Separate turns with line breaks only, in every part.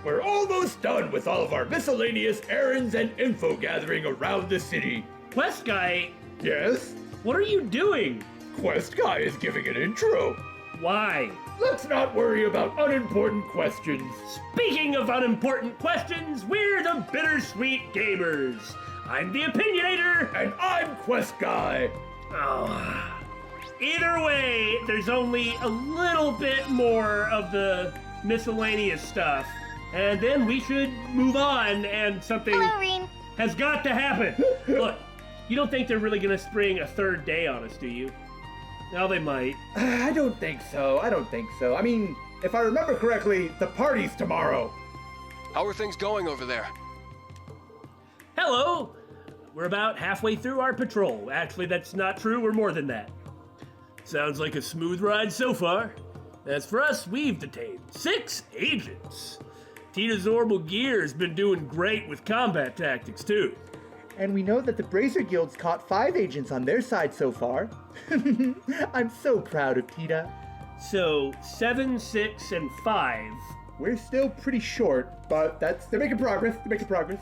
We're almost done with all of our miscellaneous errands and info gathering around the city.
Quest guy,
Yes?
what are you doing?
Quest guy is giving an intro.
Why?
Let's not worry about unimportant questions.
Speaking of unimportant questions, we're the Bittersweet Gamers. I'm the Opinionator.
And I'm Quest guy.
Oh. Either way, there's only a little bit more of the miscellaneous stuff. And then we should move on, and something
Hello, Reem.
has got to happen. Look, you don't think they're really gonna spring a third day on us, do you? Now they might.
I don't think so. I mean, if I remember correctly, the party's tomorrow.
How are things going over there?
Hello! We're about halfway through our patrol. Actually, that's not true. We're more than that. Sounds like a smooth ride so far. As for us, we've detained 6 agents. Tina's orbital gear has been doing great with combat tactics, too.
And we know that the Bracer Guild's caught 5 agents on their side so far. I'm so proud of Tita.
So, 7, 6, and 5.
We're still pretty short, but they're making progress.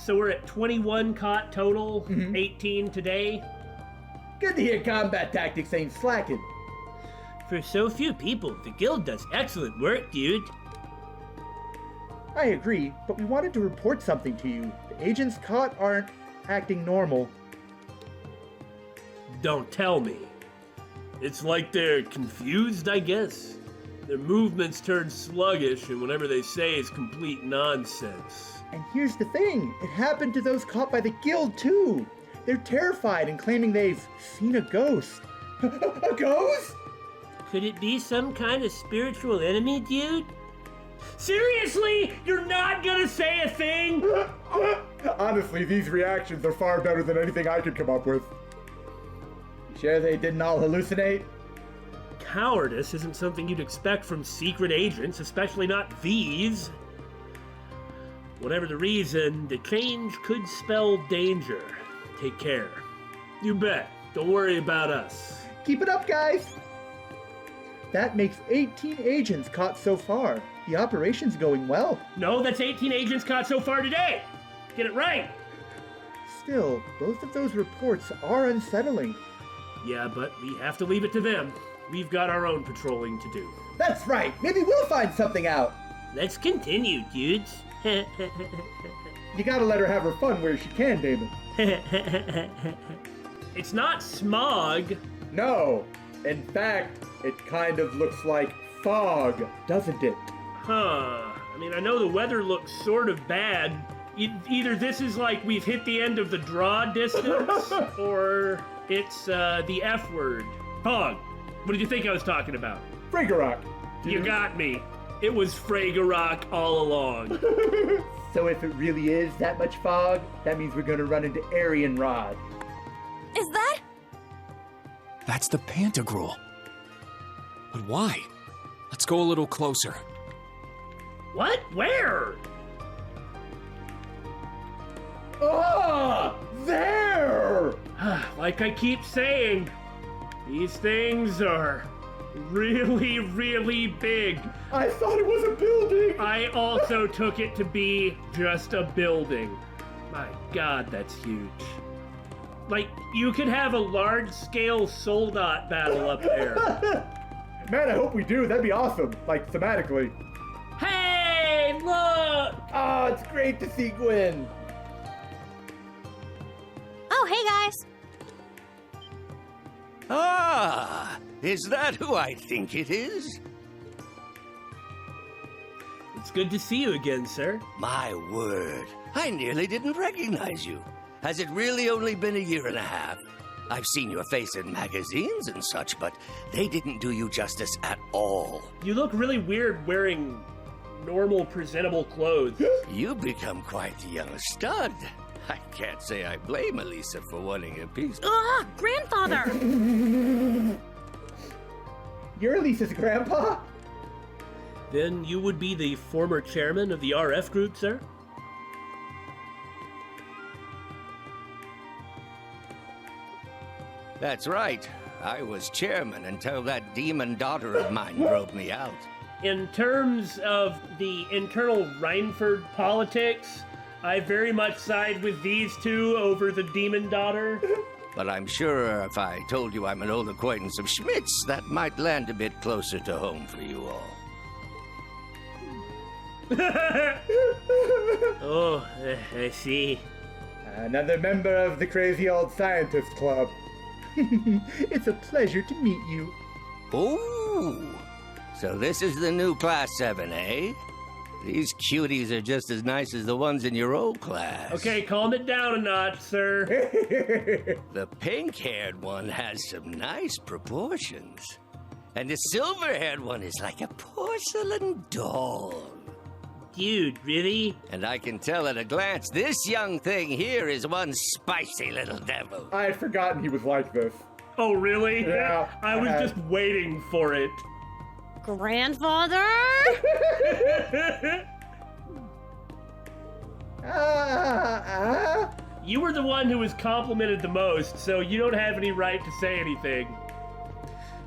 So we're at 21 caught total, 18 today.
Good to hear combat tactics ain't slacking.
For so few people, the guild does excellent work, dude.
I agree, but we wanted to report something to you. The agents caught aren't acting normal.
Don't tell me. It's like they're confused, I guess. Their movements turn sluggish, and whatever they say is complete nonsense.
And here's the thing, it happened to those caught by the guild too. They're terrified and claiming they've seen a ghost. A ghost?
Could it be some kind of spiritual enemy, dude? Seriously? You're not gonna say a thing?
Honestly, these reactions are far better than anything I could come up with. You sure they didn't all hallucinate?
Cowardice isn't something you'd expect from secret agents, especially not these. Whatever the reason, the change could spell danger. Take care. You bet. Don't worry about us.
Keep it up, guys! That makes 18 agents caught so far. The operation's going well.
No, that's 18 agents caught so far today. Get it right.
Still, both of those reports are unsettling.
Yeah, but we have to leave it to them. We've got our own patrolling to do.
That's right. Maybe we'll find something out.
Let's continue, dudes.
You gotta let her have her fun where she can, Damon.
It's not smog.
No. In fact, it kind of looks like fog, doesn't it?
Huh. I mean, I know the weather looks sort of bad. Either this is like we've hit the end of the draw distance, or it's the F word. Fog. What did you think I was talking about?
Fragorok.
You got me. It was Fragorok all along.
So if it really is that much fog, that means we're gonna run into Aryan Rod.
Is that?
That's the Pantagruel. But why? Let's go a little closer.
What? Where?
Ah! There!
Like I keep saying, these things are really, really big.
I thought it was a building!
I also took it to be just a building. My God, that's huge. Like, you could have a large-scale Soldat battle up there.
Man, I hope we do. That'd be awesome. Like, thematically.
Hey, look!
Ah, it's great to see Gwen.
Oh, hey guys.
Ah, is that who I think it is?
It's good to see you again, sir.
My word, I nearly didn't recognize you. Has it really only been a year and a half? I've seen your face in magazines and such, but they didn't do you justice at all.
You look really weird wearing normal, presentable clothes.
You've become quite the young stud. I can't say I blame Elisa for wanting a piece.
Ugh, grandfather!
You're Elisa's grandpa?
Then you would be the former chairman of the RF group, sir?
That's right. I was chairman until that demon daughter of mine drove me out.
In terms of the internal Reinford politics, I very much side with these two over the demon daughter.
But I'm sure if I told you I'm an old acquaintance of Schmidt's, that might land a bit closer to home for you all.
Oh, I see.
Another member of the crazy old scientist club. It's a pleasure to meet you.
Oh, so this is the new Class 7, eh? These cuties are just as nice as the ones in your old class.
Okay, calm it down a notch, sir.
The pink-haired one has some nice proportions. And the silver-haired one is like a porcelain doll.
Dude, really?
And I can tell at a glance, this young thing here is one spicy little devil.
I had forgotten he was like this.
Oh, really?
Yeah,
I was just waiting for it.
Grandfather?
You were the one who was complimented the most, so you don't have any right to say anything.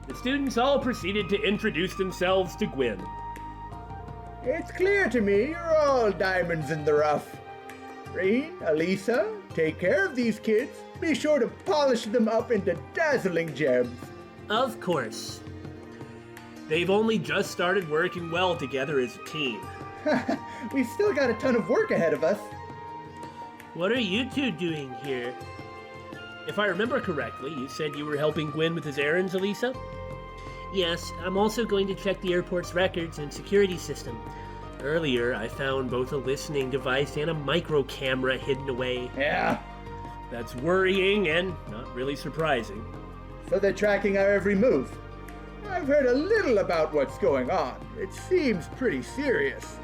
The students all proceeded to introduce themselves to Gwen.
It's clear to me you're all diamonds in the rough. Reen, Elisa, take care of these kids. Be sure to polish them up into dazzling gems.
Of course. They've only just started working well together as a team.
We've still got a ton of work ahead of us.
What are you two doing here? If I remember correctly, you said you were helping Gwen with his errands, Elisa? Yes, I'm also going to check the airport's records and security system. Earlier, I found both a listening device and a micro camera hidden away.
Yeah,
That's worrying and not really surprising.
so they're tracking our every move. I've heard a little about what's going on. It seems pretty serious.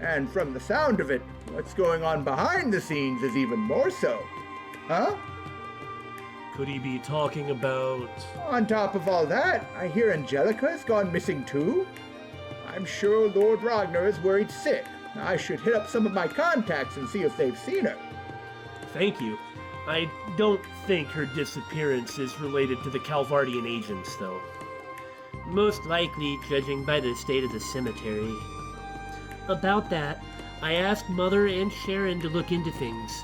And from the sound of it, what's going on behind the scenes is even more so. Huh?
Could he be talking about...
On top of all that, I hear Angelica's gone missing too. I'm sure Lord Ragnar is worried sick. I should hit up some of my contacts and see if they've seen her.
Thank you. I don't think her disappearance is related to the Calvardian agents, though. Most likely, judging by the state of the cemetery. About that, I asked Mother and Sharon to look into things.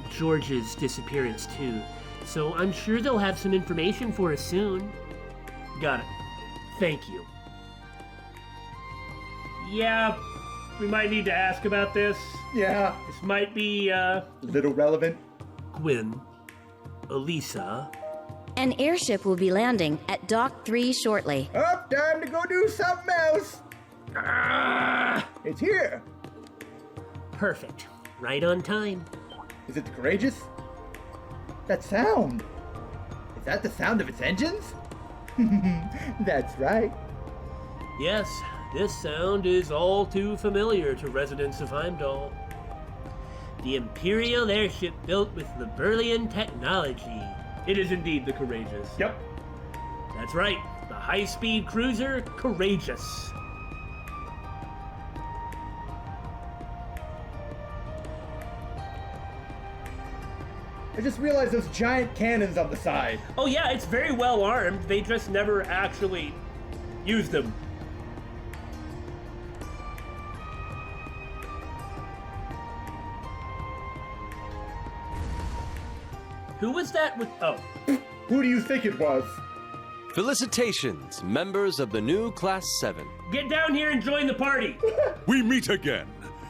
George's disappearance, too. So I'm sure they'll have some information for us soon. Got it. Thank you. Yeah, we might need to ask about this.
Yeah,
This might be,
little relevant.
Gwen, Elisa.
An airship will be landing at Dock 3 shortly.
Up, time to go do something else. It's here.
Perfect. Right on time.
Is it the Courageous? That sound. Is that the sound of its engines? That's right.
Yes, this sound is all too familiar to residents of Heimdall. The Imperial airship built with Bleublanc technology. It is indeed the Courageous.
Yep.
That's right, the high-speed cruiser Courageous.
I just realized those giant cannons on the side.
Oh yeah, it's very well armed. They just never actually use them. Who was that with... Oh.
Who do you think it was?
Felicitations, members of the new Class 7.
Get down here and join the party.
We meet again,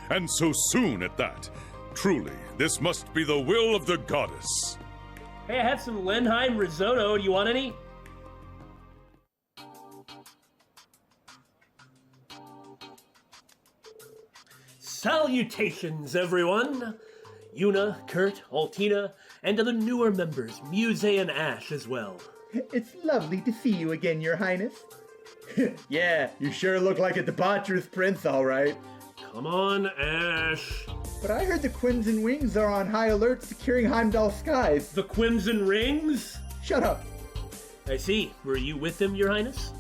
and so soon at that. Truly, this must be the will of the goddess.
Hey, I have some Lenheim risotto. Do you want any? Salutations, everyone! Yuna, Kurt, Altina, and to the newer members, Muse and Ash as well.
It's lovely to see you again, Your Highness. Yeah, you sure look like a debaucherous prince, all right.
Come on, Ash.
But I heard the Crimson Wings are on high alert securing Heimdall skies.
The Crimson Rings?
Shut up.
I see. Were you with them, Your Highness?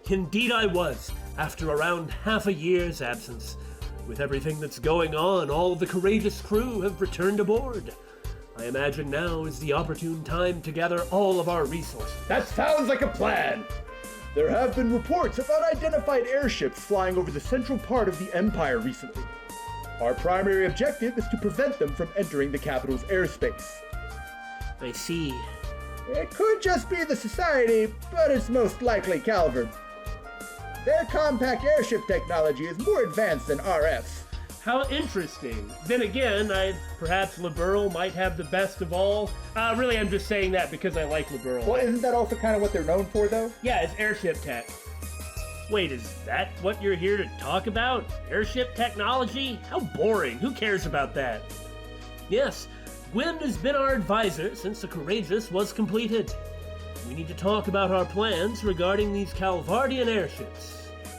Indeed I was, after around half a year's absence. With everything that's going on, all of the courageous crew have returned aboard. I imagine now is the opportune time to gather all of our resources.
That sounds like a plan.
There have been reports of unidentified airships flying over the central part of the Empire recently. Our primary objective is to prevent them from entering the capital's airspace.
I see.
It could just be the Society, but it's most likely Calvard. Their compact airship technology is more advanced than RF's.
How interesting. Then again, perhaps Liberal might have the best of all. Really, I'm just saying that because I like Liberal.
Well, isn't that also kind of what they're known for, though?
Yeah, it's airship tech. Wait, is that what you're here to talk about? Airship technology? How boring. Who cares about that? Yes, Gwen has been our advisor since the Courageous was completed. We need to talk about our plans regarding these Calvardian airships.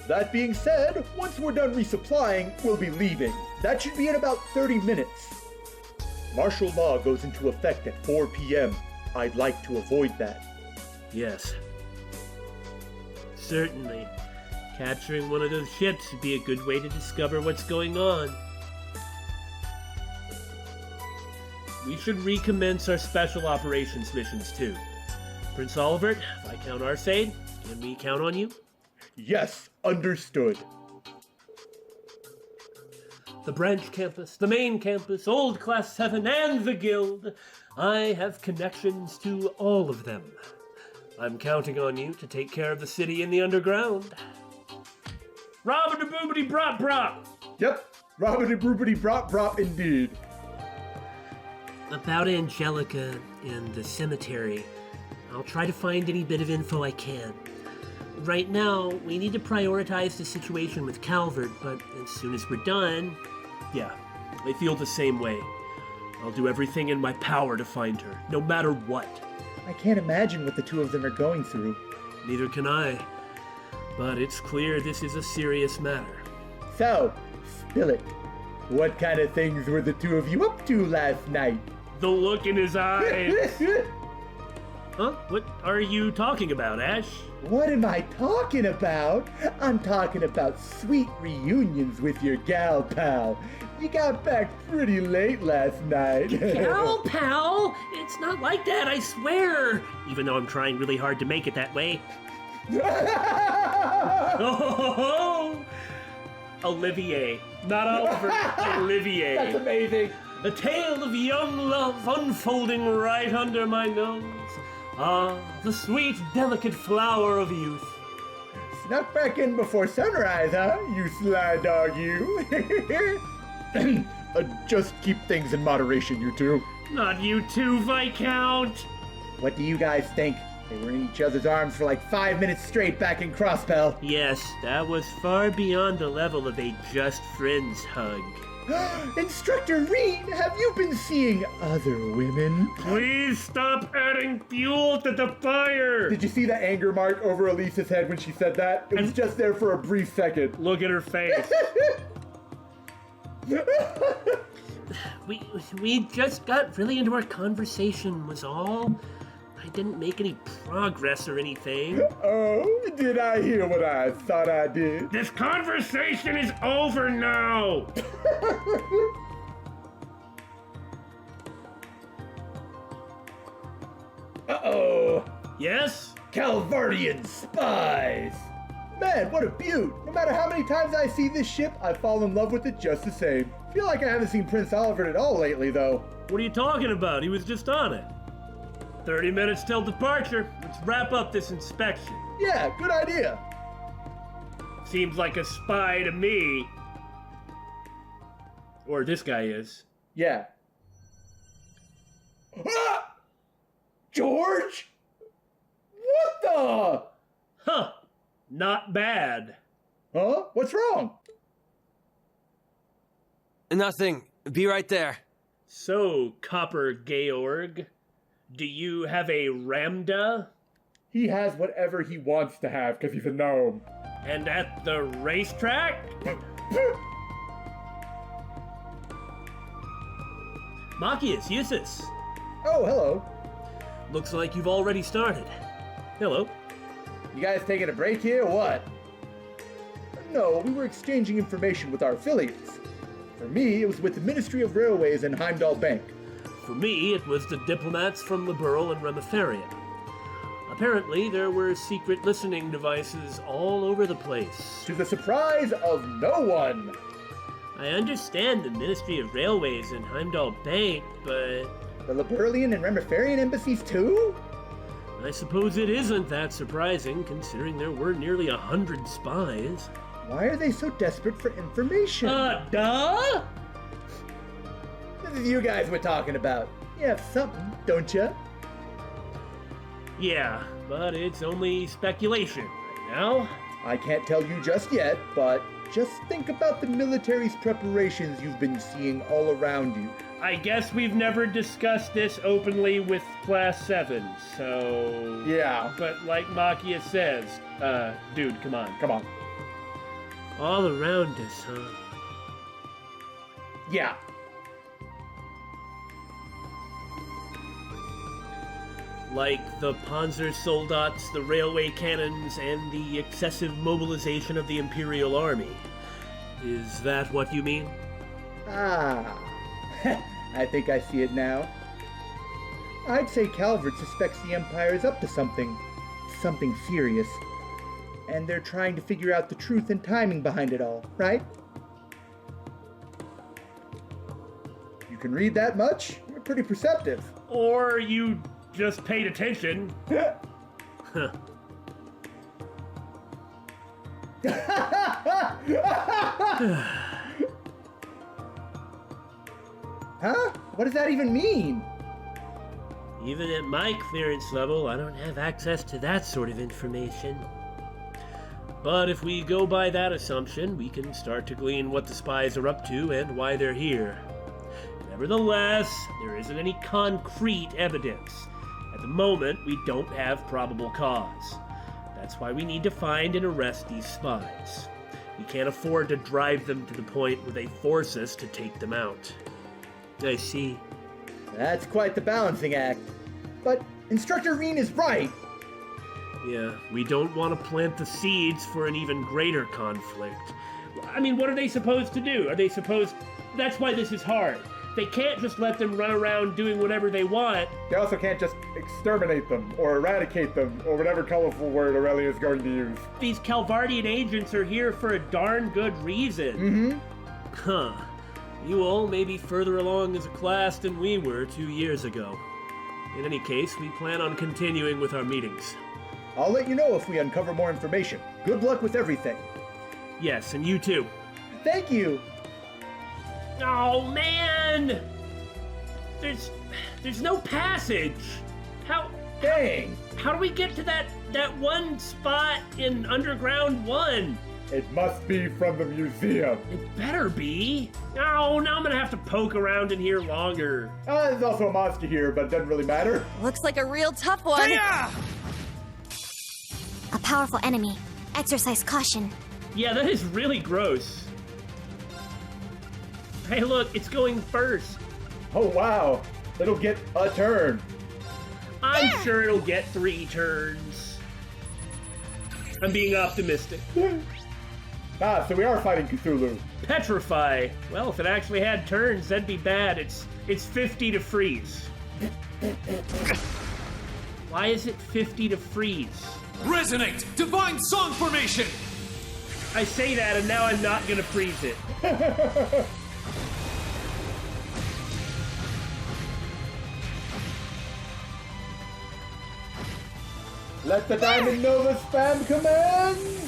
That being said, once we're done resupplying, we'll be leaving. That should be in about 30 minutes. Martial law goes into effect at 4 p.m. I'd like to avoid that.
Yes. Certainly. Capturing one of those ships would be a good way to discover what's going on. We should recommence our special operations missions too. Prince Oliver, Viscount Arcade, can we count on you?
Yes, understood.
The branch campus, the main campus, Old Class VII, and the Guild. I have connections to all of them. I'm counting on you to take care of the city and the underground. Robin-a-boobity brop brop!
Yep, Robin-a-boobity brop brop indeed.
About Angelica and the cemetery, I'll try to find any bit of info I can. Right now, we need to prioritize the situation with Calvert, but as soon as we're done... Yeah, I feel the same way. I'll do everything in my power to find her, no matter what.
I can't imagine what the two of them are going through.
Neither can I. But it's clear this is a serious matter.
So, spill it. What kind of things were the two of you up to last night?
The look in his eyes! Huh? What are you talking about, Ash?
What am I talking about? I'm talking about sweet reunions with your gal pal. You got back pretty late last night.
Gal pal? It's not like that, I swear! Even though I'm trying really hard to make it that way. Oh, Olivier. Not Oliver, Olivier.
That's amazing.
A tale of young love unfolding right under my nose. Ah, the sweet, delicate flower of youth.
Snuck back in before sunrise, huh? You sly dog, you. Just keep things in moderation, you two.
Not you two, Viscount.
What do you guys think? They were in each other's arms for like 5 minutes straight back in Crosspell.
Yes, that was far beyond the level of a just friends hug.
Instructor Reen, have you been seeing other women?
Please stop adding fuel to the fire!
Did you see the anger mark over Elisa's head when she said that? It was just there for a brief second.
Look at her face. We just got really into our conversation was all. I didn't make any progress or anything.
Oh, did I hear what I thought I did?
This conversation is over now!
Uh-oh.
Yes?
Calvardian spies! Man, what a beaut! No matter how many times I see this ship, I fall in love with it just the same. Feel like I haven't seen Prince Oliver at all lately, though.
What are you talking about? He was just on it. 30 minutes till departure. Let's wrap up this inspection.
Yeah, good idea.
Seems like a spy to me. Or this guy is.
Yeah. Ah! George? What the?
Huh. Not bad.
Huh? What's wrong?
Nothing. Be right there.
So, Copper Georg, do you have a Ramda?
He has whatever he wants to have because he's a gnome.
And at the racetrack? Machias, Usus.
Oh, hello.
Looks like you've already started. Hello.
You guys taking a break here or what? No, we were exchanging information with our affiliates. For me, it was with the Ministry of Railways and Heimdall Bank.
For me, it was the diplomats from Liberal and Remiferia. apparently there were secret listening devices all over the place.
To the surprise of no one.
I understand the Ministry of Railways and Heimdall Bank, but...
The Liberlian and Remiferian embassies too?
I suppose it isn't that surprising, considering there were nearly 100 spies.
Why are they so desperate for information?
Duh?
This is you guys we're talking about. You have something, don't you?
Yeah, but it's only speculation right now.
I can't tell you just yet, but just think about the military's preparations you've been seeing all around you.
I guess we've never discussed this openly with Class 7, so...
Yeah.
But like Makia says, dude, come on.
Come on.
All around us, huh?
Yeah.
Like the Panzersoldats, the railway cannons, and the excessive mobilization of the Imperial Army. Is that what you mean?
Ah. I think I see it now. I'd say Calvert suspects the Empire is up to something serious. And they're trying to figure out the truth and timing behind it all, right? You can read that much? You're pretty perceptive.
Or you just paid attention.
Huh? What does that even mean?
Even at my clearance level, I don't have access to that sort of information. But if we go by that assumption, we can start to glean what the spies are up to and why they're here. Nevertheless, there isn't any concrete evidence. At the moment, we don't have probable cause. That's why we need to find and arrest these spies. We can't afford to drive them to the point where they force us to take them out. I see.
That's quite the balancing act. But Instructor Reen is right.
Yeah, we don't want to plant the seeds for an even greater conflict. I mean, what are they supposed to do? Are they supposed... That's why this is hard. They can't just let them run around doing whatever they want.
They also can't just exterminate them, or eradicate them, or whatever colorful word Aurelia is going to use.
These Calvardian agents are here for a darn good reason.
Mm-hmm.
Huh. You all may be further along as a class than we were 2 years ago. In any case, we plan on continuing with our meetings.
I'll let you know if we uncover more information. Good luck with everything.
Yes, and you too.
Thank you.
Oh, man! There's no passage.
Dang!
How do we get to that one spot in Underground 1?
It must be from the museum.
It better be. Oh, now I'm gonna have to poke around in here longer.
There's also a monster here, but it doesn't really matter.
Looks like a real tough one.
Hiya! A powerful enemy. Exercise caution.
Yeah, that is really gross. Hey, look, it's going first.
Oh, wow. It'll get a turn.
I'm sure it'll get 3 turns. I'm being optimistic.
So we are fighting Cthulhu.
Petrify. Well, if it actually had turns, that'd be bad. It's 50 to freeze. Why is it 50 to freeze?
Resonate! Divine Song Formation!
I say that, and now I'm not gonna freeze it.
Let the Diamond Nova spam commence!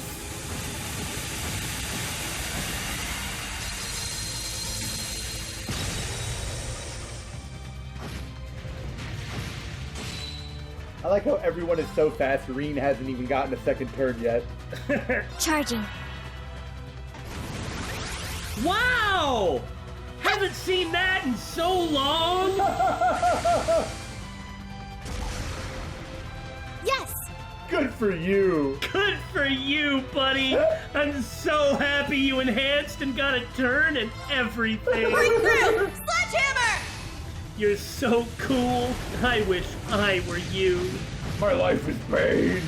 I like how everyone is so fast, Reen hasn't even gotten a second turn yet.
Charging.
Wow! Haven't seen that in so long!
Yes!
Good for you!
Good for you, buddy! I'm so happy you enhanced and got a turn and everything!
Break through! Sledgehammer!
You're so cool. I wish I were you.
My life is pain.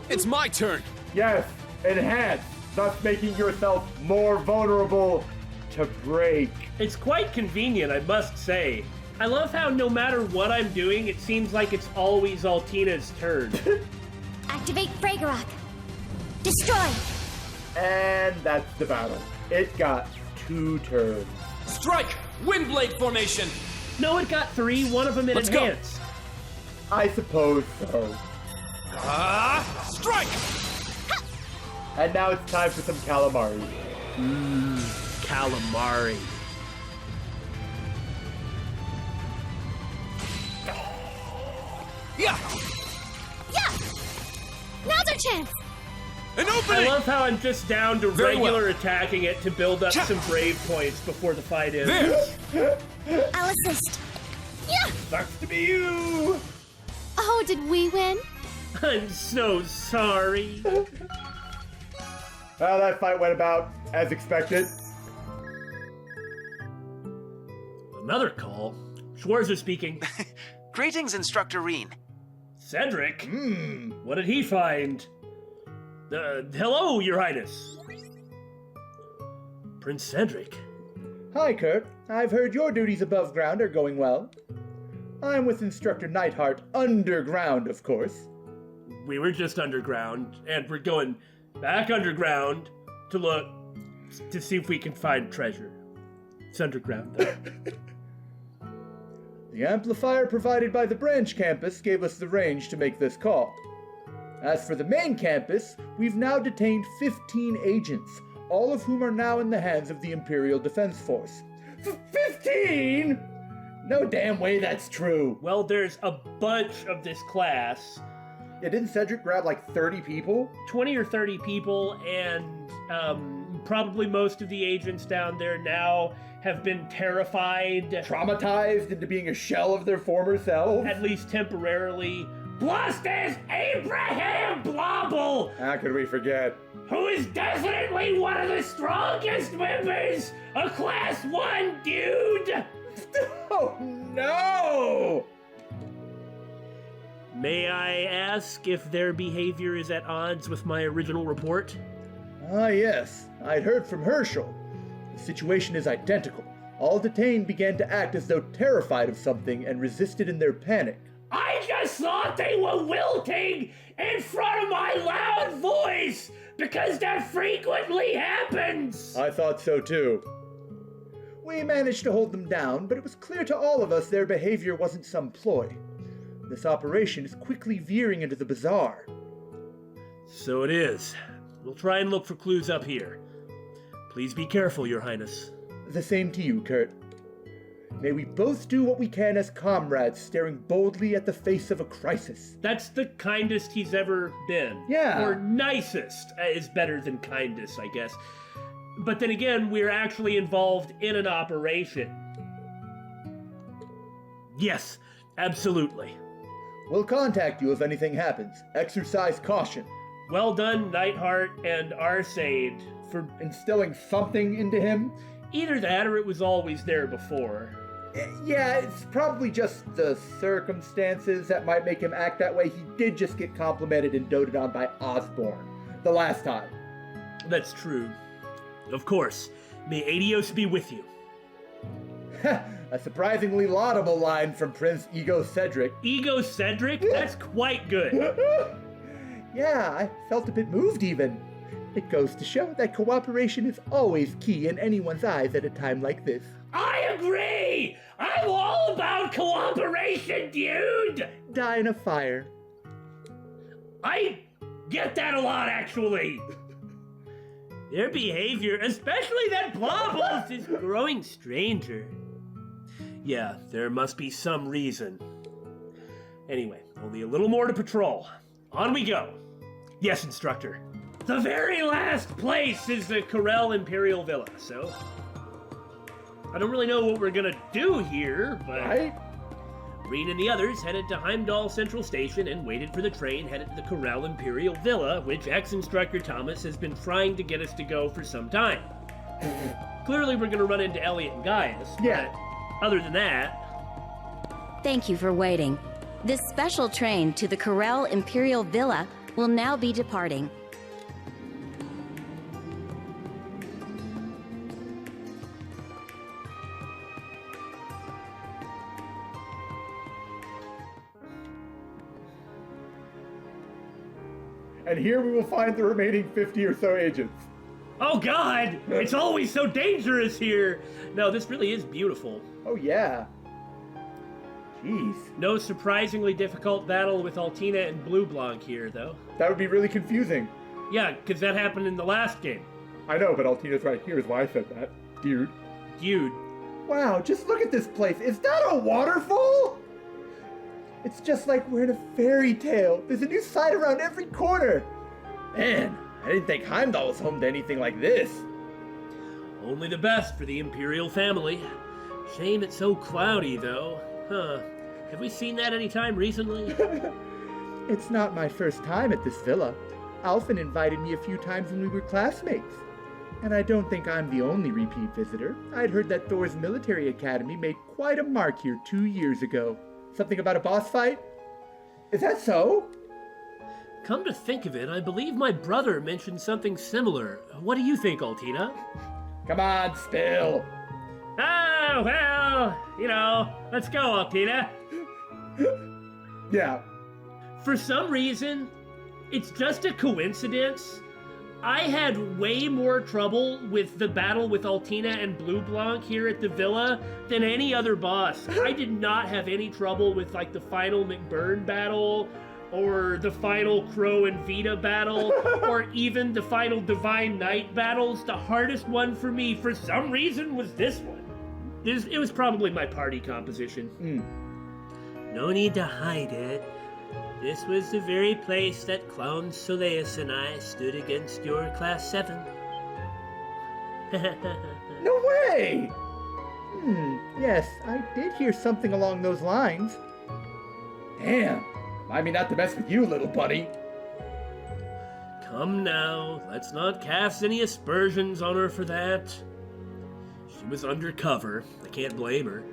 It's my turn.
Yes, enhance, thus making yourself more vulnerable to break.
It's quite convenient, I must say. I love how no matter what I'm doing, it seems like it's always Altina's turn.
Activate Fragorock. Destroy.
And that's the battle. It got 2 turns.
Strike! Windblade formation!
No, it got 3, one of them in
Let's go.
advance.
I suppose so.
Strike!
And now it's time for some calamari.
Calamari.
Yeah!
Yeah! Now's our chance!
An
I
opening!
love how I'm just down to
Very
regular
well.
attacking it to build up some brave points before the fight ends.
There!
I'll assist. Yeah!
Sucks to be you!
Oh, did we win?
I'm so sorry.
Well, that fight went about as expected.
Another call. Schwarzer speaking.
Greetings, Instructor Reen.
Cedric? What did he find? Hello, Your Highness. Prince Cedric.
Hi, Kurt. I've heard your duties above ground are going well. I'm with Instructor Neidhart underground, of course.
We were just underground, and we're going back underground to look to see if we can find treasure. It's underground, though.
The amplifier provided by the branch campus gave us the range to make this call. As for the main campus, we've now detained 15 agents, all of whom are now in the hands of the Imperial Defense Force. 15?! No damn way that's true.
Well, there's a bunch of this class.
Yeah, didn't Cedric grab like 30 people?
20 or 30 people, and probably most of the agents down there now have been terrified.
Traumatized into being a shell of their former selves?
At least temporarily. Plus there's Abraham Blobble!
How could we forget?
Who is definitely one of the strongest members! A Class 1 dude!
Oh no!
May I ask if their behavior is at odds with my original report?
Ah, yes. I'd heard from Herschel. The situation is identical. All detained began to act as though terrified of something and resisted in their panic.
I just thought they were wilting in front of my loud voice, because that frequently happens!
I thought so too. We managed to hold them down, but it was clear to all of us their behavior wasn't some ploy. This operation is quickly veering into the bizarre.
So it is. We'll try and look for clues up here. Please be careful, Your Highness.
The same to you, Kurt. May we both do what we can as comrades, staring boldly at the face of a crisis.
That's the kindest he's ever been.
Yeah.
Or nicest is better than kindest, I guess. But then again, we're actually involved in an operation. Yes, absolutely.
We'll contact you if anything happens. Exercise caution.
Well done, Neidhart and Arsaid, for
instilling something into him.
Either that or it was always there before.
Yeah, it's probably just the circumstances that might make him act that way. He did just get complimented and doted on by Osborne the last time.
That's true. Of course. May Adios be with you.
A surprisingly laudable line from Prince Ego Cedric.
Ego Cedric? That's quite good.
Yeah, I felt a bit moved even. It goes to show that cooperation is always key in anyone's eyes at a time like this.
I agree! I'm all about cooperation, dude!
Die in a fire.
I get that a lot, actually. Their behavior, especially that Blobbles, is growing stranger. Yeah, there must be some reason. Anyway, only a little more to patrol. On we go. Yes, Instructor. The very last place is the Karel Imperial Villa, so I don't really know what we're gonna do here, but
right?
Reen and the others headed to HEIMDALLR Central Station and waited for the train headed to the Karel Imperial Villa, which ex-Instructor Thomas has been trying to get us to go for some time. Clearly we're gonna run into Elliot and Gaius,
yeah.
But other than that...
Thank you for waiting. This special train to the Karel Imperial Villa will now be departing.
and here we will find the remaining 50 or so agents.
Oh God! It's always so dangerous here! No, this really is beautiful.
Oh yeah. Jeez.
No surprisingly difficult battle with Altina and Bleublanc here, though.
That would be really confusing.
Yeah, because that happened in the last game.
I know, but Altina's right here is why I said that. Dude. Wow, just look at this place. Is that a waterfall? It's just like we're in a fairy tale. There's a new side around every corner. Man, I didn't think Heimdall was home to anything like this.
Only the best for the Imperial family. Shame it's so cloudy, though. Huh. Have we seen that any time recently?
It's not my first time at this villa. Alphen invited me a few times when we were classmates. And I don't think I'm the only repeat visitor. I'd heard that Thor's military academy made quite a mark here 2 years ago. Something about a boss fight? Is that so?
Come to think of it, I believe my brother mentioned something similar. What do you think, Altina?
Come on, spill.
Oh, well, you know, let's go, Altina.
Yeah.
For some reason, it's just a coincidence. I had way more trouble with the battle with Altina and Bleublanc here at the villa than any other boss. I did not have any trouble with, like, the final McBurn battle, or the final Crow and Vita battle, or even the final Divine Knight battles. The hardest one for me, for some reason, was this one. It was probably my party composition. No need to hide it. This was the very place that Clown Soleus and I stood against your Class 7.
No way! Yes, I did hear something along those lines.
Damn. I mean, not the best with you, little buddy.
Come now, let's not cast any aspersions on her for that. She was undercover. I can't blame her.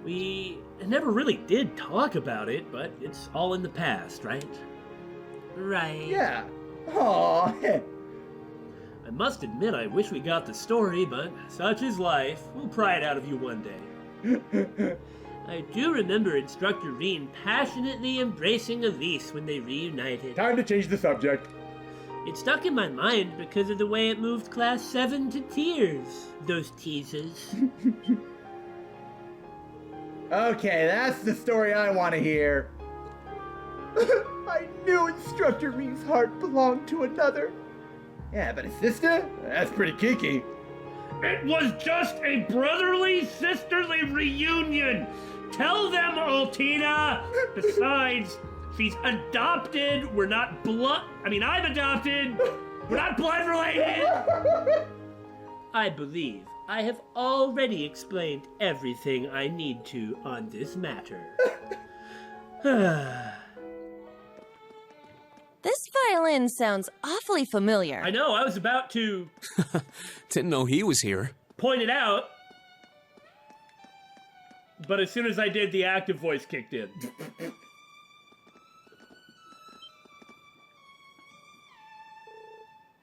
We never really did talk about it, but it's all in the past, right? Right.
Yeah. Aww.
I must admit, I wish we got the story, but such is life. We'll pry it out of you one day. I do remember Instructor Reen passionately embracing Elise when they reunited.
Time to change the subject.
It stuck in my mind because of the way it moved Class 7 to tears. Those teases.
Okay, that's the story I want to hear.
I knew Instructor Reen's heart belonged to another.
Yeah, but a sister? That's pretty kinky.
It was just a brotherly, sisterly reunion. Tell them, Altina. Besides, she's adopted. We're not I'm adopted. We're not blood related. I believe I have already explained everything I need to on this matter.
This violin sounds awfully familiar.
I know, I was about to...
Didn't know he was here.
Point it out. But as soon as I did, the active voice kicked in.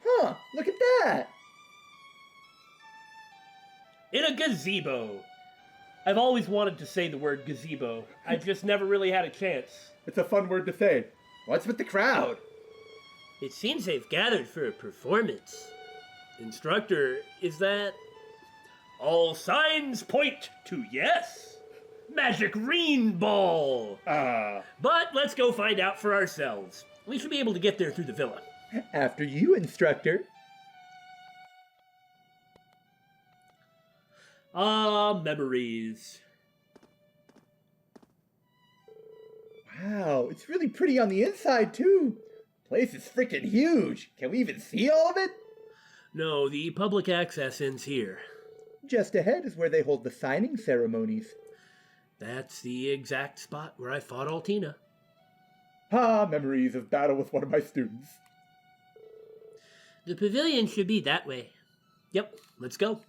Huh, look at that.
In a gazebo. I've always wanted to say the word gazebo. I just never really had a chance.
It's a fun word to say. What's with the crowd?
It seems they've gathered for a performance. Instructor, is that... All signs point to yes. Magic Reen Ball. But let's go find out for ourselves. We should be able to get there through the villa.
After you, Instructor.
Ah, memories.
Wow, it's really pretty on the inside, too.
Place is freaking huge. Can we even see all of it?
No, the public access ends here.
Just ahead is where they hold the signing ceremonies.
That's the exact spot where I fought Altina.
Memories of battle with one of my students.
The pavilion should be that way. Yep, let's go.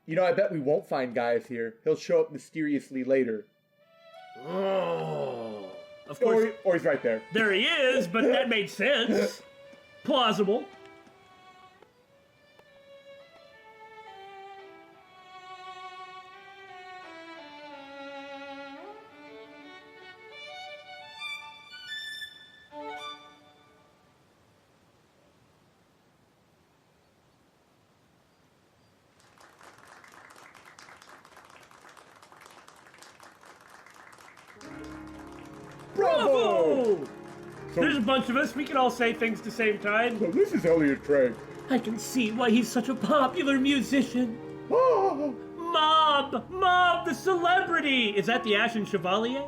You know, I bet we won't find Gaius here. He'll show up mysteriously later.
Oh, of course.
Or he's right there.
There he is, but that made sense. Plausible. There's a bunch of us. We can all say things at the same time.
So this is Elliot Craig.
I can see why he's such a popular musician.
Oh.
Mob, the celebrity! Is that the Ashen Chevalier?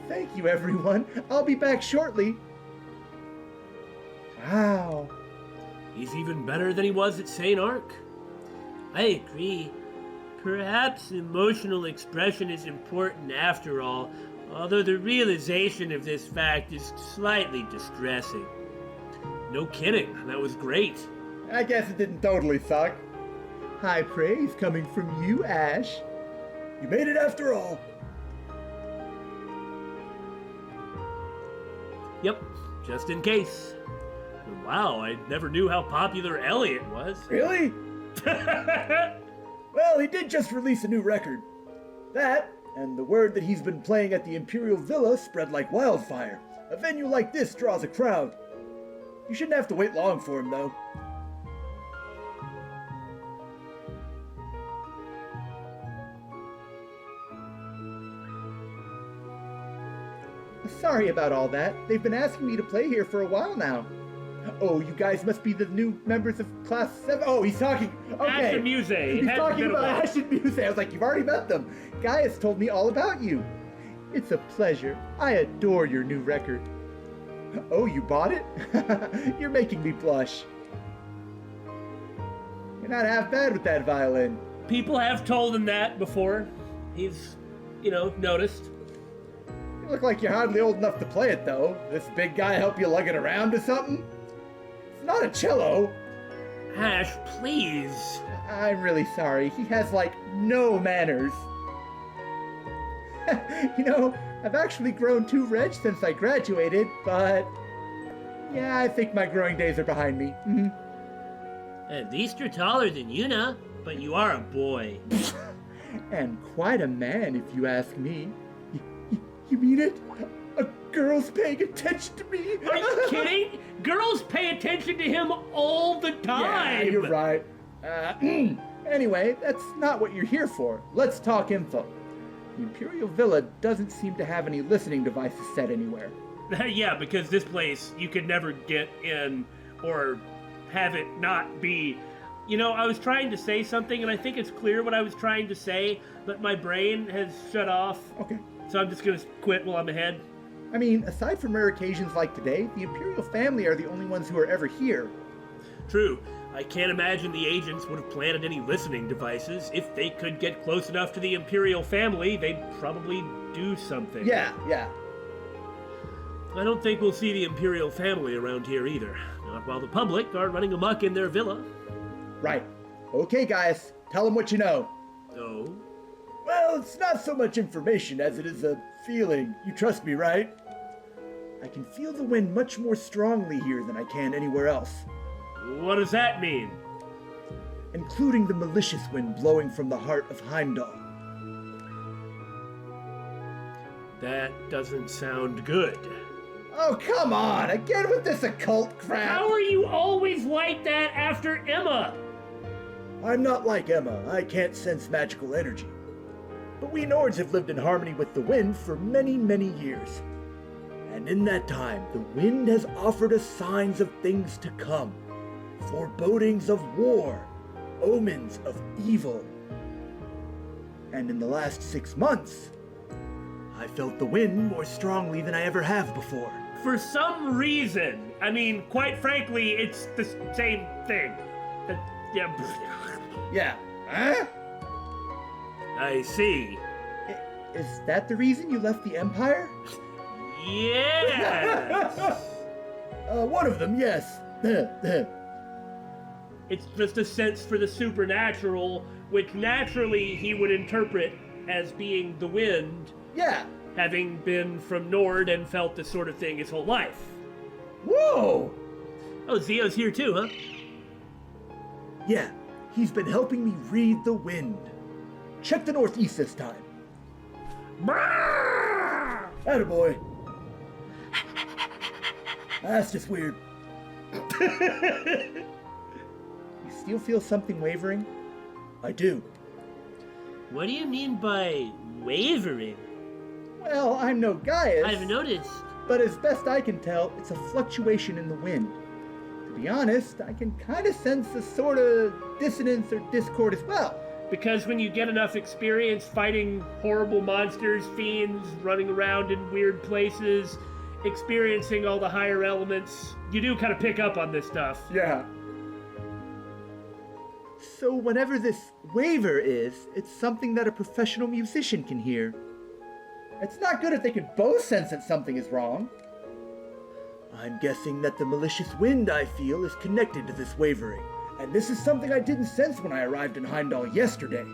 Thank you, everyone. I'll be back shortly. Wow.
He's even better than he was at St. Arc. I agree. Perhaps emotional expression is important after all, although the realization of this fact is slightly distressing. No kidding, that was great.
I guess it didn't totally suck. High praise coming from you, Ash.
You made it after all.
Yep, just in case. Wow, I never knew how popular Elliot was.
Really? Well, he did just release a new record. That, and the word that he's been playing at the Imperial Villa spread like wildfire. A venue like this draws a crowd. You shouldn't have to wait long for him, though.
Sorry about all that. They've been asking me to play here for a while now. Oh, you guys must be the new members of Class 7. Oh, he's talking. Okay.
Ashen Muse.
He's talking about Ashen Muse. I was like, you've already met them. Gaius told me all about you. It's a pleasure. I adore your new record. Oh, you bought it? You're making me blush. You're not half bad with that violin.
People have told him that before. He's, noticed.
You look like you're hardly old enough to play it, though. This big guy help you lug it around or something? It's not a cello.
Ash, please.
I'm really sorry. He has, no manners. I've actually grown 2 reg since I graduated, but... yeah, I think my growing days are behind me. Mm-hmm.
At least you're taller than Yuna, but you are a boy.
And quite a man, if you ask me. You mean it? A girl's paying attention to me?
Are you kidding? Girls pay attention to him all the time.
Yeah, you're right. Anyway, that's not what you're here for. Let's talk info. The Imperial Villa doesn't seem to have any listening devices set anywhere.
Yeah, because this place, you could never get in or have it not be. I was trying to say something, and I think it's clear what I was trying to say, but my brain has shut off.
Okay.
So I'm just going to quit while I'm ahead.
I mean, aside from rare occasions like today, the Imperial family are the only ones who are ever here.
True. I can't imagine the agents would have planted any listening devices. If they could get close enough to the Imperial family, they'd probably do something.
Yeah.
I don't think we'll see the Imperial family around here either. Not while the public are running amok in their villa.
Right. Okay, guys. Tell them what you know.
Oh?
Well, it's not so much information as it is a feeling. You trust me, right?
I can feel the wind much more strongly here than I can anywhere else.
What does that mean?
Including the malicious wind blowing from the heart of HEIMDALLR.
That doesn't sound good.
Oh, come on! Again with this occult crap!
How are you always like that after Emma?
I'm not like Emma. I can't sense magical energy. But we Nords have lived in harmony with the wind for many, many years. And in that time, the wind has offered us signs of things to come. Forebodings of war. Omens of evil. And in the last 6 months, I felt the wind more strongly than I ever have before.
For some reason, I mean, quite frankly, it's the same thing.
Yeah. Huh?
I see.
Is that the reason you left the Empire?
Yes!
One of them, yes.
It's just a sense for the supernatural, which naturally he would interpret as being the wind.
Yeah.
Having been from Nord and felt this sort of thing his whole life.
Whoa!
Oh, Zio's here too, huh?
Yeah, he's been helping me read the wind. Check the northeast this time. Attaboy. That's just weird.
You still feel something wavering?
I do.
What do you mean by wavering?
Well, I'm no Gaius.
I've noticed.
But as best I can tell, it's a fluctuation in the wind. To be honest, I can kind of sense a sort of dissonance or discord as well.
Because when you get enough experience fighting horrible monsters, fiends, running around in weird places, experiencing all the higher elements, you do kind of pick up on this stuff.
Yeah. So whenever this waver is, it's something that a professional musician can hear. It's not good if they can both sense that something is wrong. I'm guessing that the malicious wind I feel is connected to this wavering. And this is something I didn't sense when I arrived in Heimdall yesterday.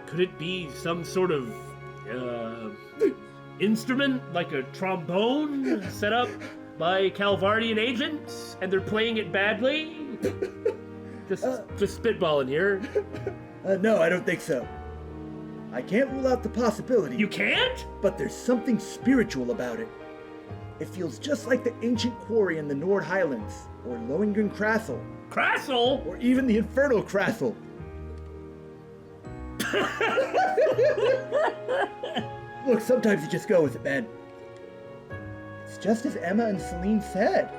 Could it be some sort of, instrument, like a trombone, set up by Calvardian agents, and they're playing it badly? Just spitballing here.
No, I don't think so. I can't rule out the possibility.
You can't?
But there's something spiritual about it. It feels just like the ancient quarry in the Nord Highlands, or Lohengrin Castle.
Castle?
Or even the Infernal Castle. Look, sometimes you just go with it, man. It's just as Emma and Celine said.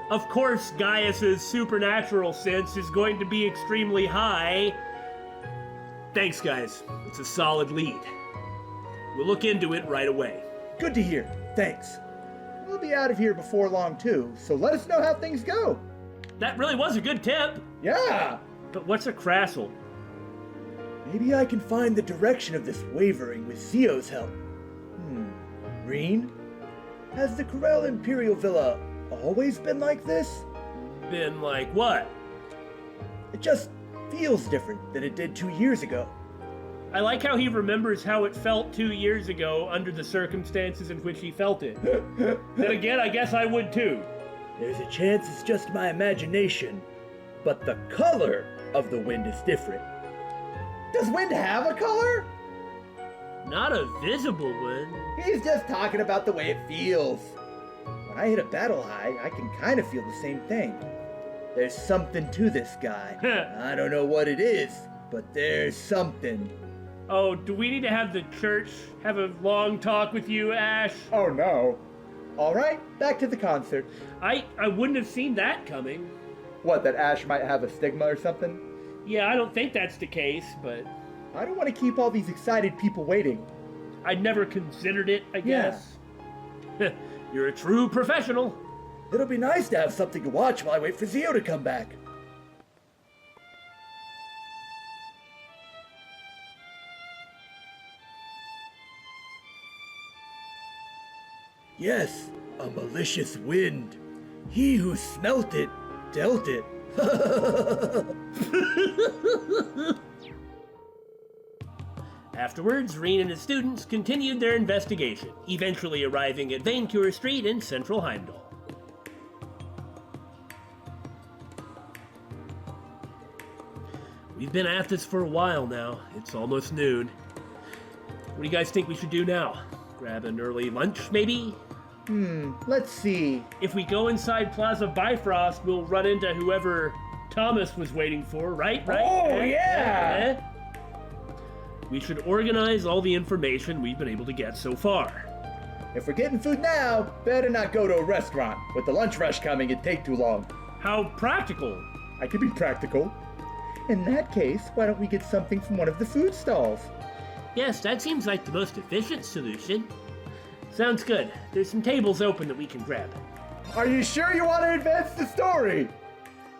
Of course, Gaius's supernatural sense is going to be extremely high. Thanks, guys. It's a solid lead. We'll look into it right away.
Good to hear. Thanks. We'll be out of here before long, too, so let us know how things go.
That really was a good tip.
Yeah.
But what's a crassle?
Maybe I can find the direction of this wavering with Zio's help. Reen? Has the Karel Imperial Villa always been like this?
Been like what?
It just feels different than it did 2 years ago.
I like how he remembers how it felt 2 years ago under the circumstances in which he felt it. Then again, I guess I would too.
There's a chance it's just my imagination, but the color of the wind is different. Does wind have a color?
Not a visible one.
He's just talking about the way it feels. When I hit a battle high, I can kind of feel the same thing. There's something to this guy. I don't know what it is, but there's something.
Oh, do we need to have the church have a long talk with you, Ash?
Oh no. All right, back to the concert.
I wouldn't have seen that coming.
What, that Ash might have a stigma or something?
Yeah, I don't think that's the case, but...
I don't want to keep all these excited people waiting.
I'd never considered it, I guess. Yeah. You're a true professional.
It'll be nice to have something to watch while I wait for Zio to come back. Yes, a malicious wind. He who smelt it, dealt it.
Afterwards, Reen and his students continued their investigation, eventually arriving at Vaincourt Street in central Heimdall. We've been at this for a while now. It's almost noon. What do you guys think we should do now? Grab an early lunch, maybe?
Let's see.
If we go inside Plaza Bifrost, we'll run into whoever Thomas was waiting for, right?
Oh, yeah!
We should organize all the information we've been able to get so far.
If we're getting food now, better not go to a restaurant. With the lunch rush coming, it'd take too long.
How practical.
I could be practical. In that case, why don't we get something from one of the food stalls?
Yes, that seems like the most efficient solution. Sounds good. There's some tables open that we can grab.
Are you sure you want to advance the story?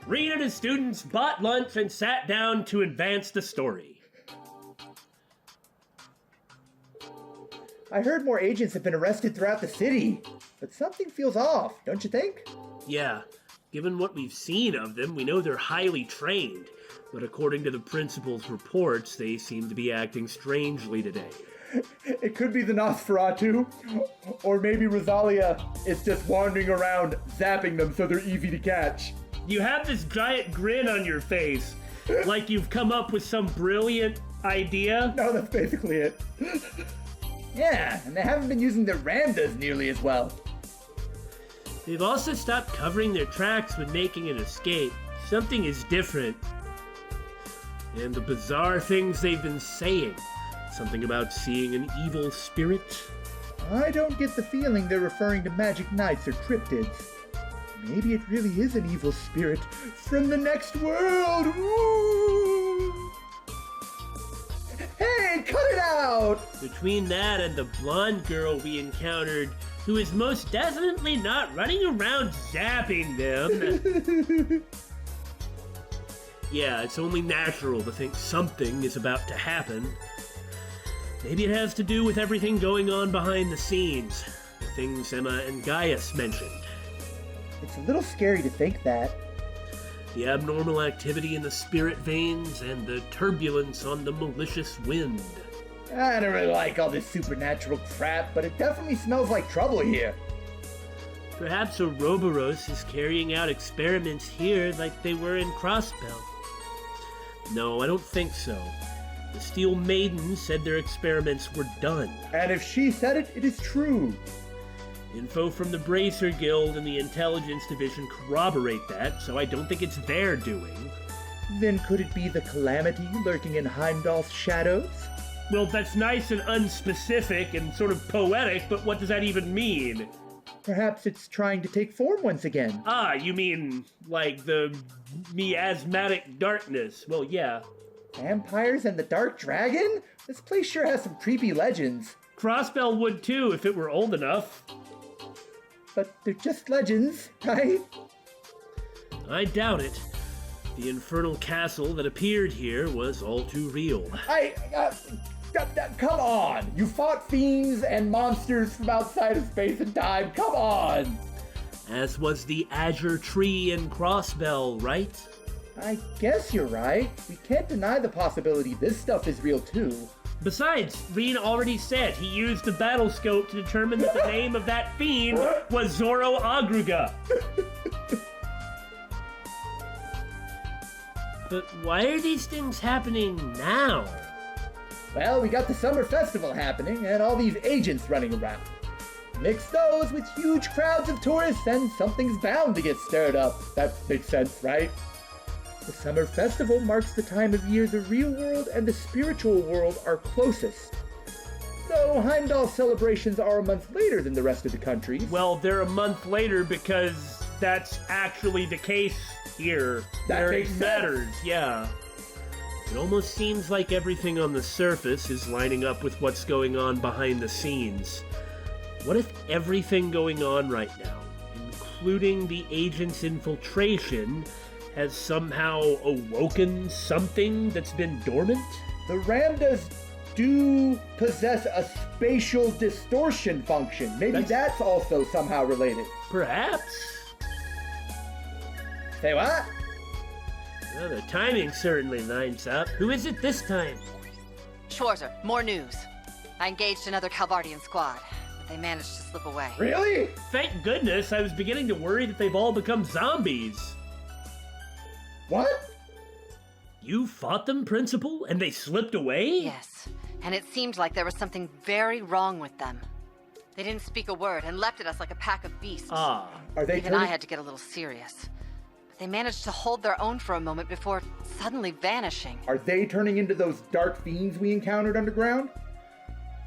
Reen and his students bought lunch and sat down to advance the story.
I heard more agents have been arrested throughout the city, but something feels off, don't you think?
Yeah, given what we've seen of them, we know they're highly trained, but according to the principal's reports, they seem to be acting strangely today.
It could be the Nosferatu, or maybe Rosalia is just wandering around zapping them so they're easy to catch.
You have this giant grin on your face, like you've come up with some brilliant idea.
No, that's basically it. Yeah, and they haven't been using their ramdas nearly as well.
They've also stopped covering their tracks when making an escape. Something is different. And the bizarre things they've been saying. Something about seeing an evil spirit?
I don't get the feeling they're referring to magic knights or cryptids. Maybe it really is an evil spirit from the next world. Ooh. Hey, cut it out!
Between that and the blonde girl we encountered, who is most definitely not running around zapping them. Yeah, it's only natural to think something is about to happen. Maybe it has to do with everything going on behind the scenes. The things Emma and Gaius mentioned.
It's a little scary to think that.
The abnormal activity in the spirit veins and the turbulence on the malicious wind.
I don't really like all this supernatural crap, but it definitely smells like trouble here.
Perhaps Ouroboros is carrying out experiments here like they were in Crossbell. No, I don't think so. The Steel Maiden said their experiments were done.
And if she said it, it is true.
Info from the Bracer Guild and the Intelligence Division corroborate that, so I don't think it's their doing.
Then could it be the Calamity lurking in Heimdall's shadows?
Well, that's nice and unspecific and sort of poetic, but what does that even mean?
Perhaps it's trying to take form once again.
Ah, you mean like the miasmatic darkness. Well, yeah.
Vampires and the Dark Dragon? This place sure has some creepy legends.
Crossbell would too if it were old enough.
But they're just legends, right?
I doubt it. The infernal castle that appeared here was all too real.
Come on! You fought fiends and monsters from outside of space and time, come on!
As was the Azure Tree in Crossbell, right?
I guess you're right. We can't deny the possibility this stuff is real too.
Besides, Reen already said he used the battle scope to determine that the name of that fiend was Zoro Agruga. But why are these things happening now?
Well, we got the summer festival happening and all these agents running around. Mix those with huge crowds of tourists and something's bound to get stirred up. That makes sense, right? The summer festival marks the time of year the real world and the spiritual world are closest. Though Heimdall celebrations are a month later than the rest of the country.
Well, they're a month later because that's actually the case here.
That makes sense.
Matters, yeah. It almost seems like everything on the surface is lining up with what's going on behind the scenes. What if everything going on right now, including the agent's infiltration, has somehow awoken something that's been dormant?
The Ramdas do possess a spatial distortion function. Maybe that's also somehow related.
Perhaps.
Say what?
Well, the timing certainly lines up. Who is it this time?
Schwarzer, more news. I engaged another Calvardian squad, but they managed to slip away.
Really?
Thank goodness. I was beginning to worry that they've all become zombies.
What?
You fought them, Principal, and they slipped away?
Yes, and it seemed like there was something very wrong with them. They didn't speak a word and leapt at us like a pack of beasts.
Ah.
Are they
Even I had to get a little serious. But they managed to hold their own for a moment before suddenly vanishing.
Are they turning into those dark fiends we encountered underground?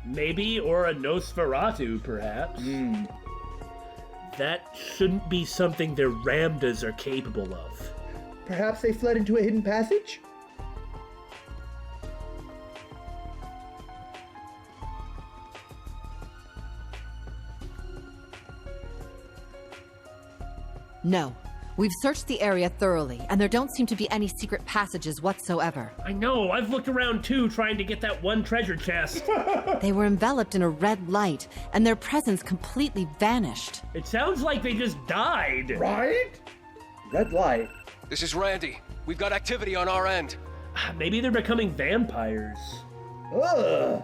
Maybe, or a Nosferatu, perhaps. That shouldn't be something their Ramdas are capable of.
Perhaps they fled into a hidden passage?
No. We've searched the area thoroughly, and there don't seem to be any secret passages whatsoever.
I know, I've looked around too, trying to get that one treasure chest.
They were enveloped in a red light, and their presence completely vanished.
It sounds like they just died.
Right? Red light.
This is Randy. We've got activity on our end.
Maybe they're becoming vampires.
Ugh.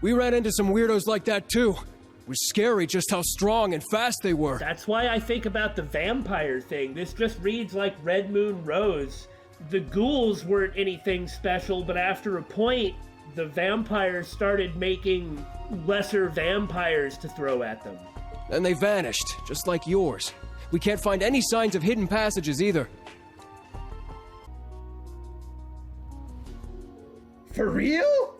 We ran into some weirdos like that too. It was scary just how strong and fast they were.
That's why I think about the vampire thing. This just reads like Red Moon Rose. The ghouls weren't anything special, but after a point, the vampires started making lesser vampires to throw at them.
Then they vanished, just like yours. We can't find any signs of hidden passages either.
For real?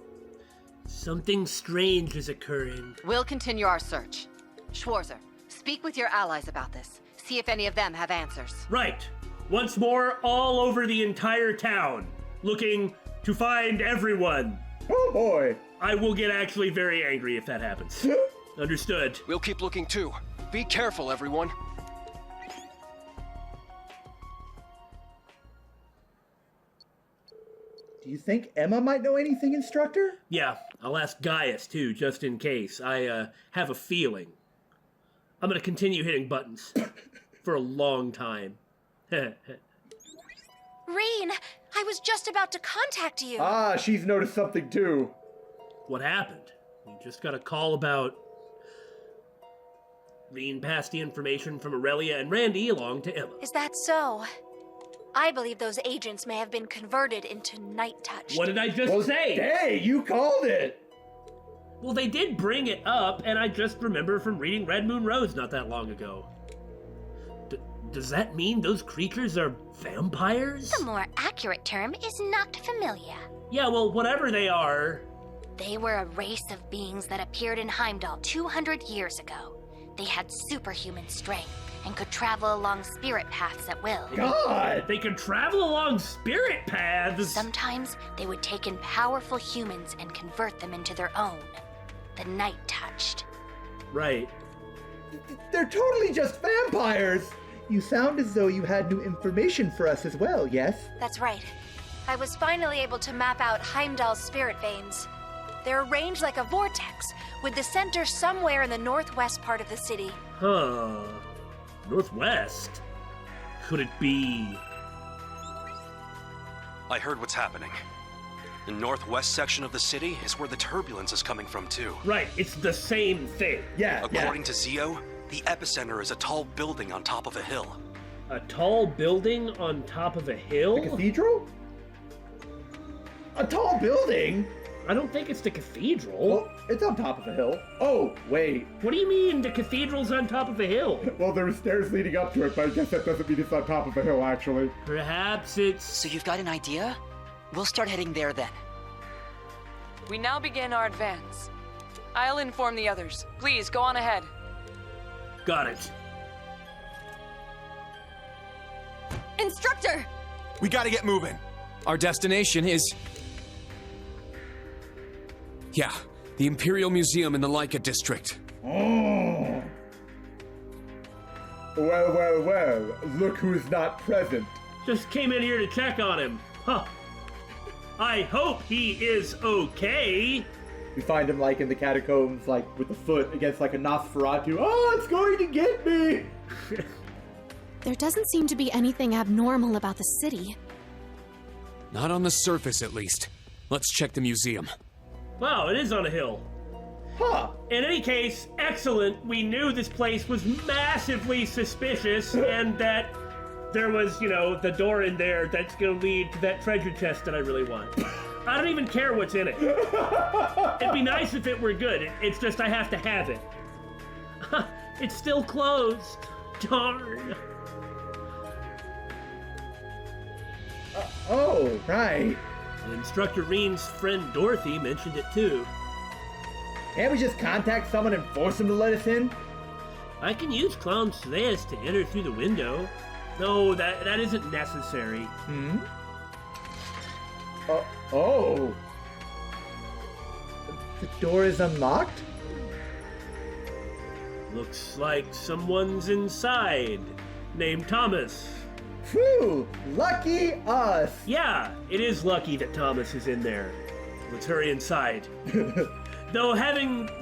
Something strange is occurring.
We'll continue our search. Schwarzer, speak with your allies about this. See if any of them have answers.
Right. Once more, all over the entire town, looking to find everyone.
Oh boy.
I will get actually very angry if that happens. Understood.
We'll keep looking too. Be careful, everyone.
Do you think Emma might know anything, Instructor?
Yeah, I'll ask Gaius too, just in case. I have a feeling. I'm gonna continue hitting buttons for a long time.
Reen, I was just about to contact you.
Ah, she's noticed something too.
What happened? We just got a call about... Reen passed the information from Aurelia and Randy along to Emma.
Is that so? I believe those agents may have been converted into Night Touch.
What did I just say?
Hey, you called it!
Well, they did bring it up, and I just remember from reading Red Moon Rose not that long ago. Does that mean those creatures are vampires?
The more accurate term is not familiar.
Yeah, well, whatever they are...
They were a race of beings that appeared in Heimdall 200 years ago. They had superhuman strength and could travel along spirit paths at will.
God! They could travel along spirit paths?
Sometimes they would take in powerful humans and convert them into their own. The Night Touched.
Right.
They're totally just vampires! You sound as though you had new information for us as well, yes?
That's right. I was finally able to map out Heimdall's spirit veins. They're arranged like a vortex, with the center somewhere in the northwest part of the city.
Huh. Northwest? Could it be...
I heard what's happening. The northwest section of the city is where the turbulence is coming from, too.
Right, it's the same thing.
Yeah,
According to Zio, the epicenter is a tall building on top of a hill.
A tall building on top of a hill?
The cathedral? A tall building?
I don't think it's the cathedral.
Well, it's on top of a hill. Oh, wait.
What do you mean the cathedral's on top of a hill?
Well, there are stairs leading up to it, but I guess that doesn't mean it's on top of a hill, actually.
Perhaps it's...
So you've got an idea? We'll start heading there then.
We now begin our advance. I'll inform the others. Please, go on ahead.
Got it.
Instructor!
We gotta get moving. Our destination is... Yeah, the Imperial Museum in the Laika district.
Oh. Well, look who's not present.
Just came in here to check on him. Huh. I hope he is okay.
We find him, like, in the catacombs, like, with the foot against, like, a Nosferatu. Oh, it's going to get me!
There doesn't seem to be anything abnormal about the city.
Not on the surface, at least. Let's check the museum.
Wow, it is on a hill.
Huh.
In any case, excellent. We knew this place was massively suspicious and that there was, you know, the door in there that's gonna lead to that treasure chest that I really want. I don't even care what's in it. It'd be nice if it were good. It's just I have to have it. It's still closed. Darn.
Oh, right.
Instructor Reen's friend Dorothy mentioned it too.
Can't we just contact someone and force them to let us in?
I can use Clown Slays to enter through the window. No, that isn't necessary.
Hmm? Oh. The door is unlocked?
Looks like someone's inside, named Thomas.
Phew! Lucky us!
Yeah, it is lucky that Thomas is in there. Let's hurry inside. Though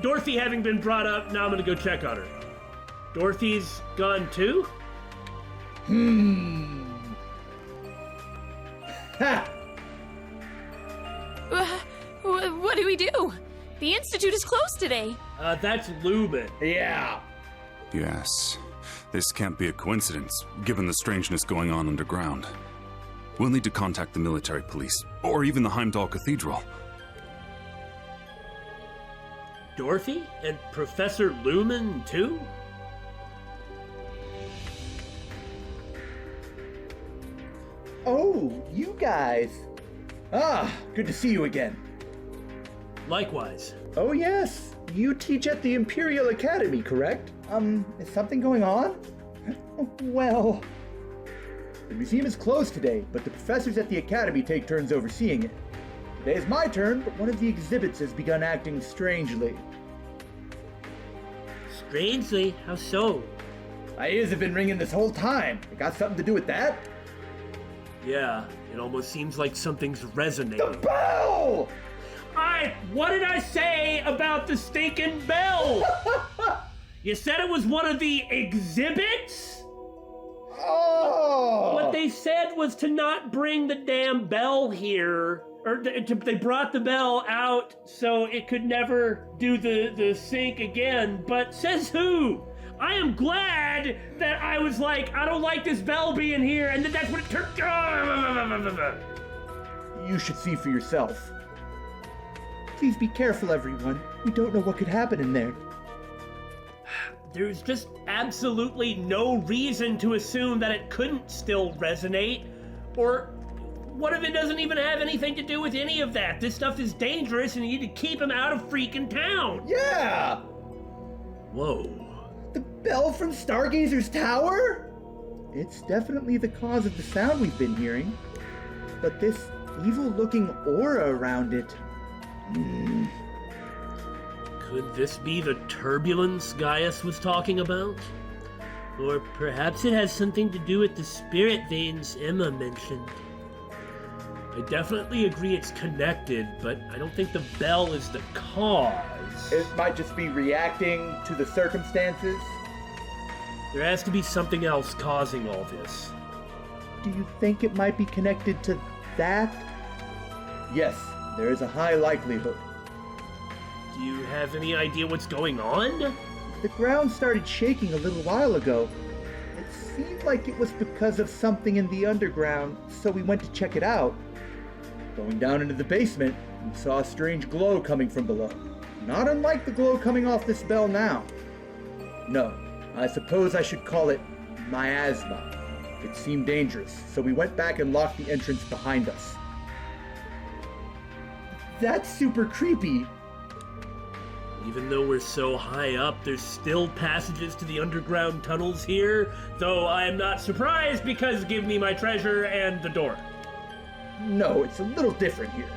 Dorothy having been brought up, now I'm gonna go check on her. Dorothy's gone too?
Ha!
What do we do? The Institute is closed today.
That's Lubin.
Yeah.
Yes. This can't be a coincidence, given the strangeness going on underground. We'll need to contact the military police, or even the Heimdall Cathedral.
Dorothy? And Professor Lumen, too?
Oh, you guys. Ah, good to see you again.
Likewise.
Oh yes, you teach at the Imperial Academy, correct? Is something going on? Well... The museum is closed today, but the professors at the Academy take turns overseeing it. Today is my turn, but one of the exhibits has begun acting strangely.
Strangely? How so?
My ears have been ringing this whole time. It got something to do with that?
Yeah, it almost seems like something's resonating.
The bell!
What did I say about the stinking bell? You said it was one of the exhibits?
Oh!
What they said was to not bring the damn bell here. Or they brought the bell out so it could never do the sync again. But says who? I am glad that I was like, I don't like this bell being here, and that's what it turned.
You should see for yourself. Please be careful, everyone. We don't know what could happen in there.
There's just absolutely no reason to assume that it couldn't still resonate. Or what if it doesn't even have anything to do with any of that? This stuff is dangerous and you need to keep him out of freaking town.
Yeah!
Whoa.
The bell from Stargazer's tower? It's definitely the cause of the sound we've been hearing. But this evil-looking aura around it...
Could this be the turbulence Gaius was talking about? Or perhaps it has something to do with the spirit veins Emma mentioned. I definitely agree it's connected, but I don't think the bell is the cause.
It might just be reacting to the circumstances.
There has to be something else causing all this.
Do you think it might be connected to that? Yes, there is a high likelihood.
Do you have any idea what's going on?
The ground started shaking a little while ago. It seemed like it was because of something in the underground, so we went to check it out. Going down into the basement, we saw a strange glow coming from below. Not unlike the glow coming off this bell now. No, I suppose I should call it miasma. It seemed dangerous, so we went back and locked the entrance behind us. That's super creepy.
Even though we're so high up, there's still passages to the underground tunnels here, though I am not surprised because give me my treasure and the door.
No, it's a little different here.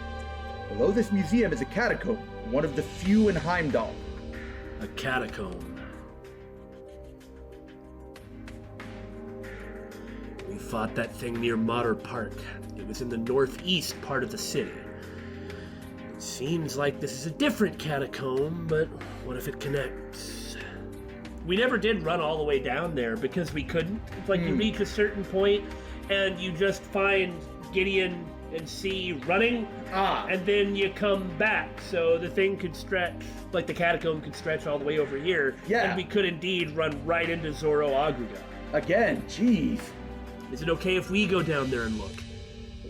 Below this museum is a catacomb, one of the few in Heimdall.
A catacomb. We fought that thing near Motter Park. It was in the northeast part of the city. It seems like this is a different catacomb, but what if it connects? We never did run all the way down there because we couldn't. It's like you reach a certain point and you just find Gideon and C running, and then you come back. So the thing could stretch, like the catacomb could stretch all the way over here, and we could indeed run right into Zoro Agruga.
Again, jeez.
Is it okay if we go down there and look?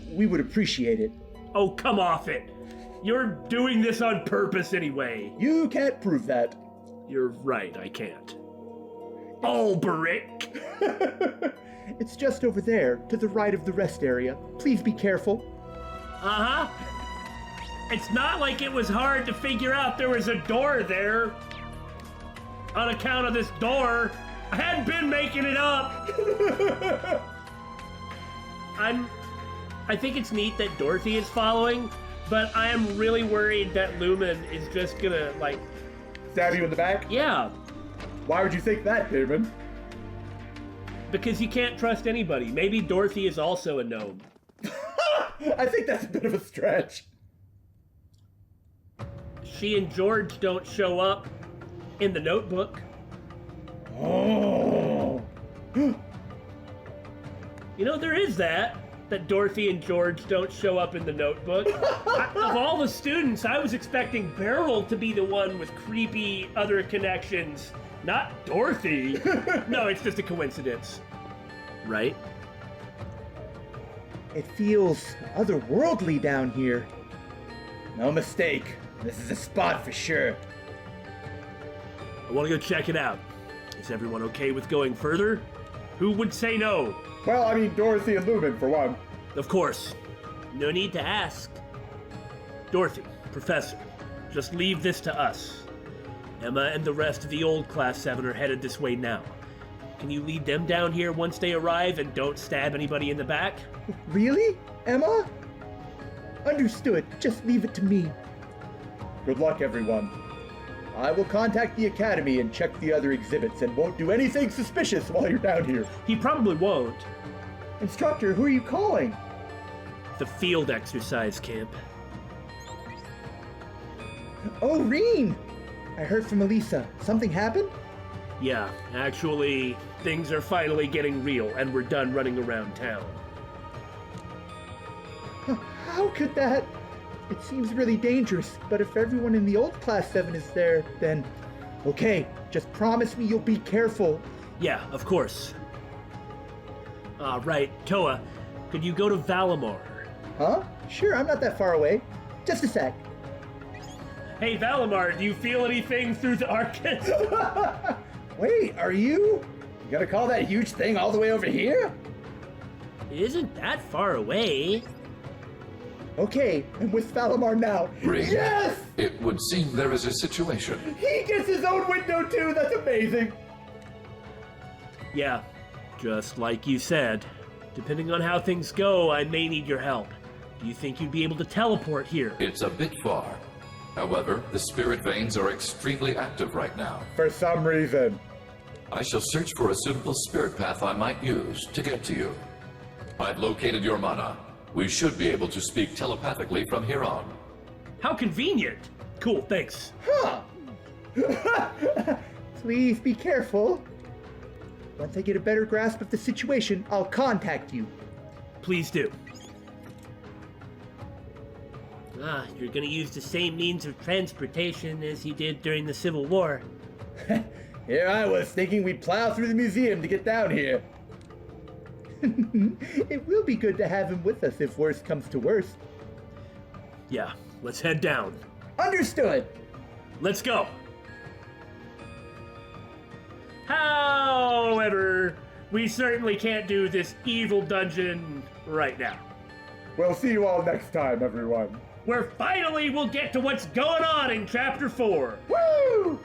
We would appreciate it.
Oh, come off it. You're doing this on purpose anyway.
You can't prove that.
You're right, I can't. Alberic!
It's just over there, to the right of the rest area. Please be careful.
Uh-huh. It's not like it was hard to figure out there was a door there. On account of this door, I hadn't been making it up. I think it's neat that Dorothy is following, but I am really worried that Lumen is just gonna, like...
Stab you in the back?
Yeah.
Why would you think that, Damon?
Because you can't trust anybody. Maybe Dorothy is also a gnome.
I think that's a bit of a stretch.
She and George don't show up in the notebook.
Oh.
You know, there is that Dorothy and George don't show up in the notebook. Of all the students, I was expecting Beryl to be the one with creepy other connections, not Dorothy. No, it's just a coincidence. Right?
It feels otherworldly down here. No mistake. This is a spot for sure.
I want to go check it out. Is everyone okay with going further? Who would say no?
Well, I mean, Dorothy and Lumen, for one.
Of course. No need to ask. Dorothy, Professor, just leave this to us. Emma and the rest of the Old Class 7 are headed this way now. Can you lead them down here once they arrive and don't stab anybody in the back?
Really? Emma? Understood. Just leave it to me. Good luck, everyone. I will contact the Academy and check the other exhibits and won't do anything suspicious while you're down here.
He probably won't.
Instructor, who are you calling?
The field exercise camp.
Oh, Reen! I heard from Elisa. Something happened?
Yeah, actually, things are finally getting real and we're done running around town.
How could that? It seems really dangerous, but if everyone in the Old Class 7 is there, then... Okay, just promise me you'll be careful.
Yeah, of course. Right, Toa, could you go to Valimar?
Huh? Sure, I'm not that far away. Just a sec.
Hey, Valimar, do you feel anything through the arcus?
Wait, are you? You gotta call that huge thing all the way over here?
It isn't that far away.
Okay, I'm with Valimar now.
Ring.
Yes!
It would seem there is a situation.
He gets his own window too, that's amazing!
Yeah, just like you said. Depending on how things go, I may need your help. Do you think you'd be able to teleport here?
It's a bit far. However, the spirit veins are extremely active right now.
For some reason.
I shall search for a suitable spirit path I might use to get to you. I've located your mana. We should be able to speak telepathically from here on.
How convenient! Cool, thanks.
Huh! Please be careful. Once I get a better grasp of the situation, I'll contact you.
Please do. You're gonna use the same means of transportation as you did during the Civil War.
Here I was thinking we'd plow through the museum to get down here.
It will be good to have him with us if worst comes to worst.
Yeah, let's head down.
Understood!
Let's go! However, we certainly can't do this evil dungeon right now.
We'll see you all next time, everyone.
Where finally we'll get to what's going on in Chapter 4.
Woo!